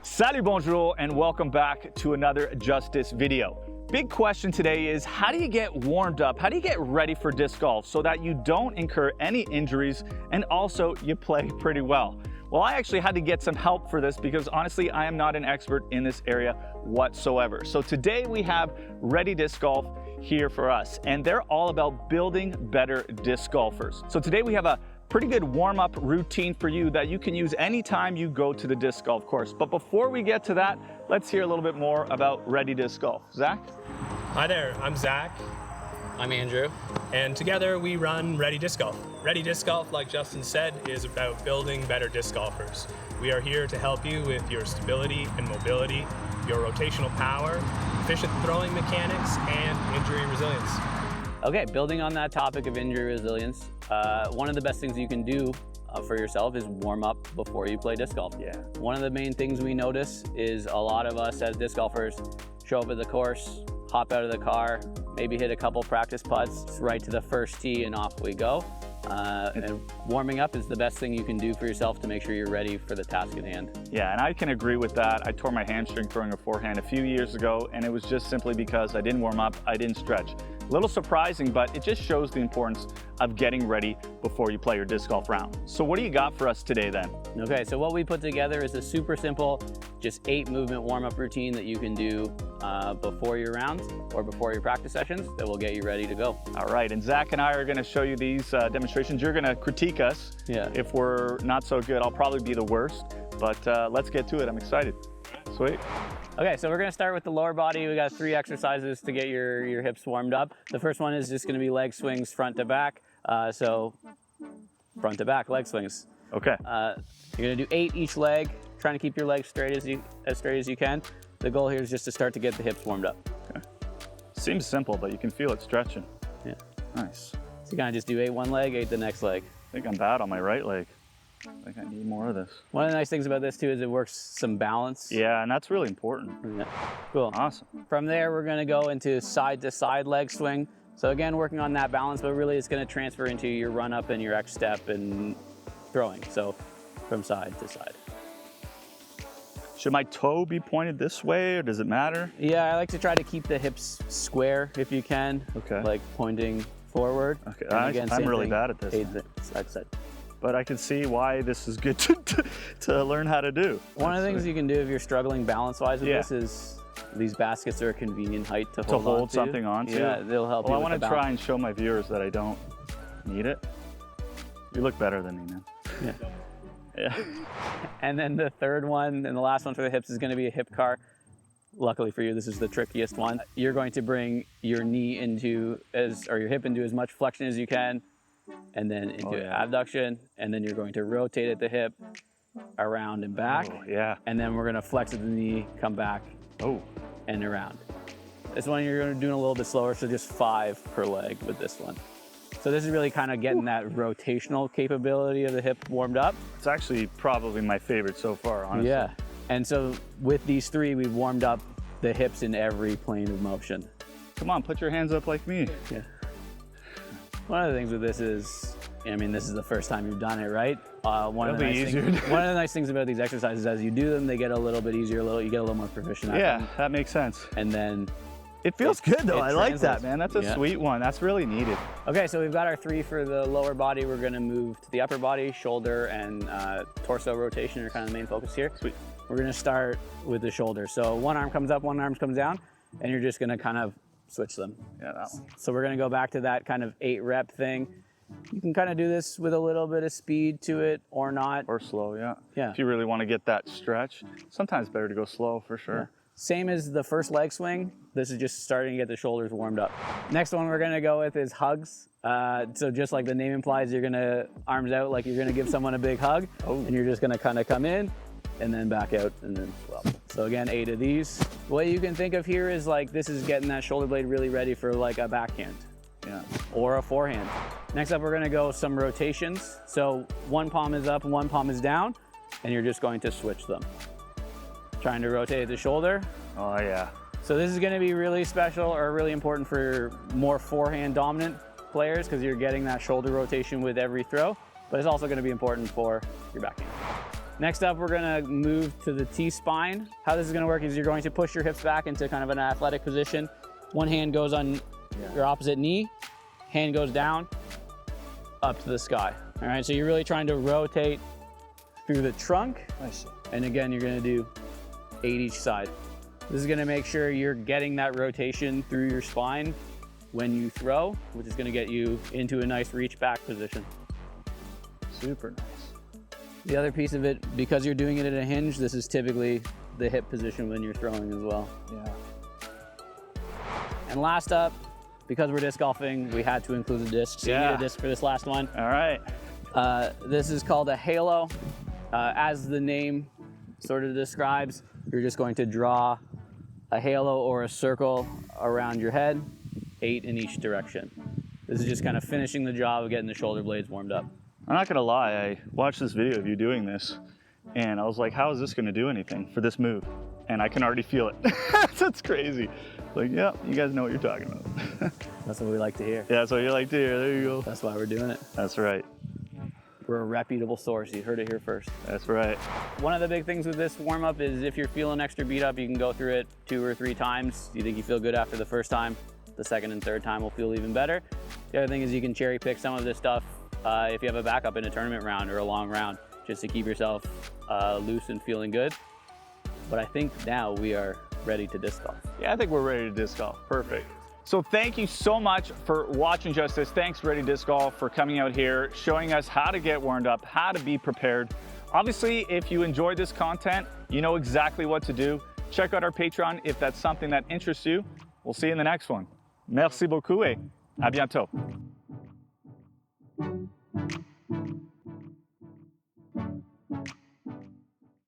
Salut, bonjour, and welcome back to another JustDisc video. Big question today is, how do you get warmed up? How do you get ready for disc golf so that you don't incur any injuries and also you play pretty well? Well, I actually had to get some help for this because honestly, I am not an expert in this area whatsoever. So today we have Ready Disc Golf here for us, and they're all about building better disc golfers. So today we have a pretty good warm-up routine for you that you can use anytime you go to the disc golf course. But before we get to that, let's hear a little bit more about Ready Disc Golf. Zach? Hi there, I'm Zach. I'm Andrew. And together we run Ready Disc Golf. Ready Disc Golf, like Justin said, is about building better disc golfers. We are here to help you with your stability and mobility, your rotational power, efficient throwing mechanics, and injury resilience. Okay, building on that topic of injury resilience, one of the best things you can do for yourself is warm up before you play disc golf. Yeah. One of the main things we notice is a lot of us as disc golfers show up at the course, hop out of the car, maybe hit a couple practice putts right to the first tee and off we go. And warming up is the best thing you can do for yourself to make sure you're ready for the task at hand. Yeah, and I can agree with that. I tore my hamstring throwing a forehand a few years ago, and it was just simply because I didn't warm up, I didn't stretch. A little surprising, but it just shows the importance of getting ready before you play your disc golf round. So what do you got for us today then? Okay, so what we put together is a super simple, just 8 movement warm-up routine that you can do before your rounds or before your practice sessions that will get you ready to go. All right, and Zach and I are gonna show you these demonstrations. You're gonna critique us. Yeah. If we're not so good, I'll probably be the worst, but let's get to it. I'm excited. Sweet. Okay, so we're gonna start with the lower body. We got 3 exercises to get your hips warmed up. The first one is just gonna be leg swings front to back. So front to back leg swings. Okay. You're gonna do 8 each leg, trying to keep your legs straight as straight as you can. The goal here is just to start to get the hips warmed up. Okay. Seems simple, but you can feel it stretching. Yeah. Nice. So you kind of just do 8 one leg, 8 the next leg. I think I'm bad on my right leg. I think I need more of this. One of the nice things about this too is it works some balance. Yeah, and that's really important. Yeah. Cool. Awesome. From there, we're gonna go into side to side leg swing. So again, working on that balance, but really it's gonna transfer into your run up and your X step and throwing. So from side to side. Should my toe be pointed this way, or does it matter? Yeah, I like to try to keep the hips square if you can. Okay. Like pointing forward. Okay, Again, I'm same really thing, bad at this. 8 side to side. But I can see why this is good to learn how to do. One of the things you can do if you're struggling balance-wise with Yeah. this is these baskets are a convenient height to hold hold onto. something onto. Yeah, they'll help you Well, I with want the to balance. try and show my viewers that I don't need it. You look better than me, man. Yeah. Yeah. And then the third one and the last one for the hips is going to be a hip car. Luckily for you, this is the trickiest one. You're going to bring your knee into your hip into as much flexion as you can, and then into abduction, and then you're going to rotate at the hip around and back. Oh, yeah. And then we're going to flex at the knee, come back, and around. This one you're going to do a little bit slower, so just 5 per leg with this one. So this is really kind of getting that rotational capability of the hip warmed up. It's actually probably my favorite so far, honestly. Yeah, and so with these 3, we've warmed up the hips in every plane of motion. Come on, put your hands up like me. Yeah. One of the things with this is, I mean, this is the first time you've done it, right? One of the nice things about these exercises, as you do them, they get a little bit easier, you get a little more proficient at them. Yeah, that makes sense. And then it feels good though. I like that, man. That's a Yeah. sweet one. That's really needed. Okay, so we've got our 3 for the lower body. We're gonna move to the upper body, shoulder and torso rotation are kind of the main focus here. Sweet. We're gonna start with the shoulder. So one arm comes up, one arm comes down, and you're just gonna kind of switch them. Yeah, that one. So we're gonna go back to that kind of 8 rep thing. You can kind of do this with a little bit of speed to it or not. Or slow, yeah. Yeah. If you really want to get that stretch, sometimes better to go slow for sure. Yeah. Same as the first leg swing. This is just starting to get the shoulders warmed up. Next one we're gonna go with is hugs. So just like the name implies, you're gonna arms out like you're gonna give someone a big hug, and you're just gonna kind of come in and then back out and then swell. So again, 8 of these. What you can think of here is like this is getting that shoulder blade really ready for like a backhand. Yeah. Or a forehand. Next up, we're gonna go some rotations. So one palm is up and one palm is down, and you're just going to switch them. Trying to rotate the shoulder. Oh yeah. So this is gonna be really special or really important for more forehand dominant players because you're getting that shoulder rotation with every throw, but it's also going to be important for your backhand. Next up, we're going to move to the T-spine. How this is going to work is you're going to push your hips back into kind of an athletic position. One hand goes on your opposite knee, hand goes down, up to the sky. All right, so you're really trying to rotate through the trunk. I see. And again, you're going to do 8 each side. This is going to make sure you're getting that rotation through your spine when you throw, which is going to get you into a nice reach back position. Super nice. The other piece of it, because you're doing it at a hinge, this is typically the hip position when you're throwing as well. Yeah. And last up, because we're disc golfing, we had to include the disc. So you need a disc for this last one. All right. This is called a halo. As the name sort of describes, you're just going to draw a halo or a circle around your head, 8 in each direction. This is just kind of finishing the job of getting the shoulder blades warmed up. I'm not gonna lie, I watched this video of you doing this and I was like, how is this gonna do anything for this move? And I can already feel it. That's crazy. Like, yeah, you guys know what you're talking about. That's what we like to hear. Yeah, that's what you like to hear. There you go. That's why we're doing it. That's right. We're a reputable source. You heard it here first. That's right. One of the big things with this warm-up is if you're feeling extra beat up, you can go through it 2 or 3 times. You think you feel good after the first time, the second and third time will feel even better. The other thing is you can cherry pick some of this stuff if you have a backup in a tournament round or a long round, just to keep yourself loose and feeling good. But I think now we are ready to disc golf. Yeah, I think we're ready to disc golf. Perfect. So thank you so much for watching JustDisc. Thanks, Ready Disc Golf, for coming out here, showing us how to get warmed up, how to be prepared. Obviously, if you enjoyed this content, you know exactly what to do. Check out our Patreon if that's something that interests you. We'll see you in the next one. Merci beaucoup et à bientôt.